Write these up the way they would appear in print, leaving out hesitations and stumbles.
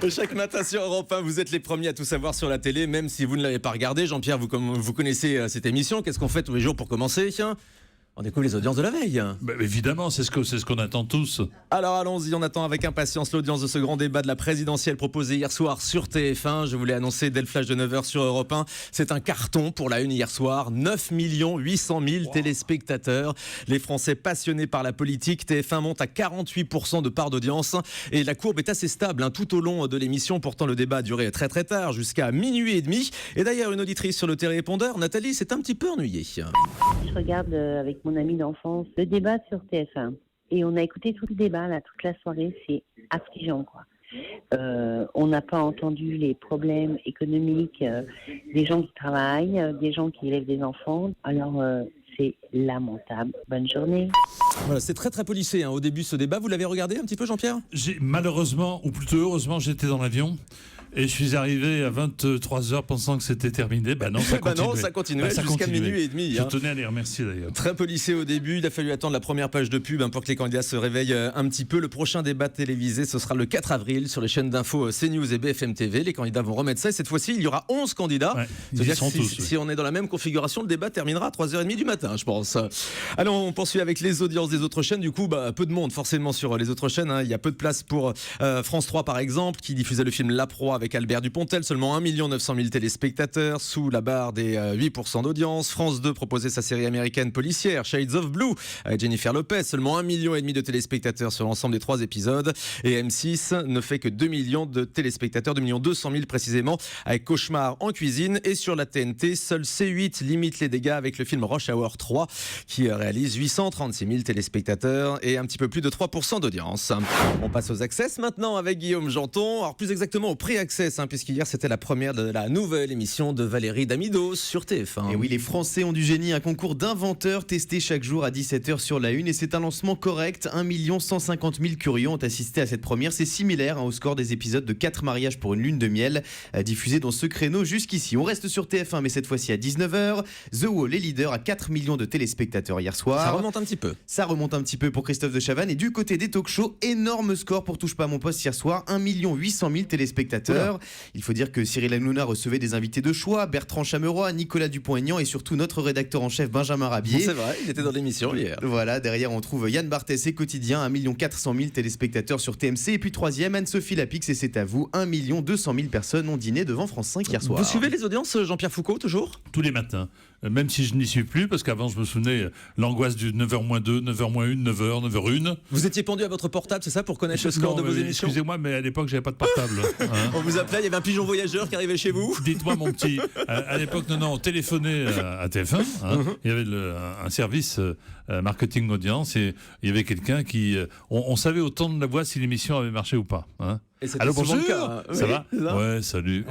Chaque matin sur Europe 1, vous êtes les premiers à tout savoir sur la télé, même si vous ne l'avez pas regardé. Jean-Pierre, vous connaissez cette émission. Qu'est-ce qu'on fait tous les jours pour commencer? On découvre les audiences de la veille. Évidemment, c'est ce qu'on attend tous. Alors allons-y, on attend avec impatience l'audience de ce grand débat de la présidentielle proposé hier soir sur TF1. Je vous l'ai annoncé dès le flash de 9h sur Europe 1. C'est un carton pour la une hier soir. 9 800 000 téléspectateurs. Les Français passionnés par la politique. TF1 monte à 48% de part d'audience. Et la courbe est assez stable tout au long de l'émission. Pourtant, le débat a duré très très tard, jusqu'à minuit et demi. Et d'ailleurs, une auditrice sur le télérépondeur, Nathalie, s'est un petit peu ennuyée. Je regarde avec mon ami d'enfance le débat sur TF1 et on a écouté tout le débat là toute la soirée. C'est affligeant quoi. On n'a pas entendu les problèmes économiques des gens qui travaillent, des gens qui élèvent des enfants. Alors c'est lamentable. Bonne journée. Voilà, c'est très très policé au début ce débat. Vous l'avez regardé un petit peu, Jean-Pierre? Malheureusement, ou plutôt heureusement, j'étais dans l'avion et je suis arrivé à 23h pensant que c'était terminé. Non, ça continuait. Non, ça continuait jusqu'à minuit et demi. Je tenais à les remercier d'ailleurs. Très policé au début. Il a fallu attendre la première page de pub pour que les candidats se réveillent un petit peu. Le prochain débat télévisé, ce sera le 4 avril sur les chaînes d'infos CNews et BFM TV. Les candidats vont remettre ça et cette fois-ci, il y aura 11 candidats. Ouais, ils sont tous. Si on est dans la même configuration, le débat terminera à 3h30 du matin, je pense. Alors, on poursuit avec les audiences des autres chaînes. Du coup, peu de monde forcément sur les autres chaînes. Il y a peu de place pour France 3, par exemple, qui diffusait le film La Proie avec Albert Dupontel. Seulement 1 900 000 téléspectateurs, sous la barre des 8% d'audience. France 2 proposait sa série américaine policière, Shades of Blue, avec Jennifer Lopez. Seulement 1,5 million de téléspectateurs sur l'ensemble des 3 épisodes. Et M6 ne fait que 2 millions de téléspectateurs, 2 200 000 précisément, avec Cauchemar en cuisine. Et sur la TNT, seul C8 limite les dégâts avec le film Rush Hour 3, qui réalise 836 000 téléspectateurs et un petit peu plus de 3% d'audience. On passe aux Access maintenant avec Guillaume Janton. Alors plus exactement au pré-Access, puisqu'hier c'était la première de la nouvelle émission de Valérie Damidos sur TF1. Et oui, les Français ont du génie, un concours d'inventeurs testé chaque jour à 17h sur la une et c'est un lancement correct. 1 150 000 curieux ont assisté à cette première. C'est similaire au score des épisodes de 4 mariages pour une lune de miel diffusés dans ce créneau jusqu'ici. On reste sur TF1 mais cette fois-ci à 19h. The Wall est leader à 4 millions de téléspectateurs hier soir. Ça remonte un petit peu. Ça remonte un petit peu pour Christophe de Chavannes. Et du côté des talk-shows, énorme score pour Touche pas à mon poste hier soir. 1 800 000 téléspectateurs. Oula. Il faut dire que Cyril Hanouna recevait des invités de choix, Bertrand Chameroy, Nicolas Dupont-Aignan et surtout notre rédacteur en chef Benjamin Rabier. C'est vrai, il était dans l'émission hier. Voilà, derrière on trouve Yann Barthès et Quotidien, 1 400 000 téléspectateurs sur TMC. Et puis troisième, Anne-Sophie Lapix et C'est à vous, 1 200 000 personnes ont dîné devant France 5 hier soir. Vous suivez les audiences, Jean-Pierre Foucault, toujours? Tous les matins, même si je n'y suis plus, parce qu'avant je me souvenais l'angoisse du 9h-2, 9h-1, 9h, 9h-1. Vous étiez pendu à votre portable, c'est ça, pour connaître le score de vos émissions? Excusez-moi, mais à l'époque j'avais pas de portable. On vous appelait, il y avait un pigeon voyageur qui arrivait chez vous? Dites-moi mon petit, à l'époque on téléphonait à TF1, il y avait un service marketing audience et il y avait quelqu'un qui, on savait au ton de la voix si l'émission avait marché ou pas. Et c'était allô, souvent bonjour, le cas. ça Oui, va? ça. Ouais, salut.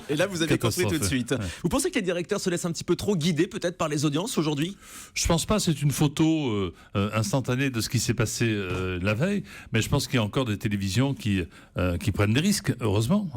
Et là, vous avez compris tout de suite. Ouais. Vous pensez que les directeurs se laissent un petit peu trop guider peut-être par les audiences aujourd'hui? Je pense pas, c'est une photo instantanée de ce qui s'est passé la veille, mais je pense qu'il y a encore des télévisions qui prennent des risques, heureusement.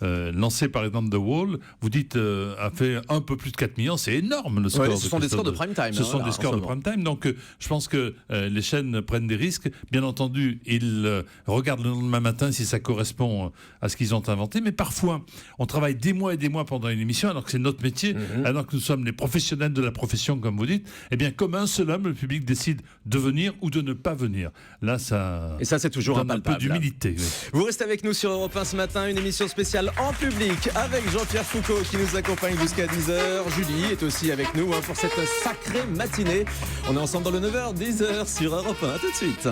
Lancé par exemple The Wall, vous dites a fait un peu plus de 4 millions, c'est énorme le score. Ouais, ce sont des scores de prime time. Ce sont des scores de prime time, donc je pense que les chaînes prennent des risques. Bien entendu, ils regardent le lendemain matin si ça correspond à ce qu'ils ont inventé, mais parfois on travaille des mois et des mois pendant une émission alors que c'est notre métier, alors que nous sommes les professionnels de la profession comme vous dites, et bien comme un seul homme, le public décide de venir ou de ne pas venir. Là, ça... Et ça, c'est toujours un peu d'humilité. Oui. Vous restez avec nous sur Europe 1 ce matin, une émission spéciale en public avec Jean-Pierre Foucault qui nous accompagne jusqu'à 10h. Julie est aussi avec nous pour cette sacrée matinée. On est ensemble dans le 9h, 10h sur Europe 1. À tout de suite.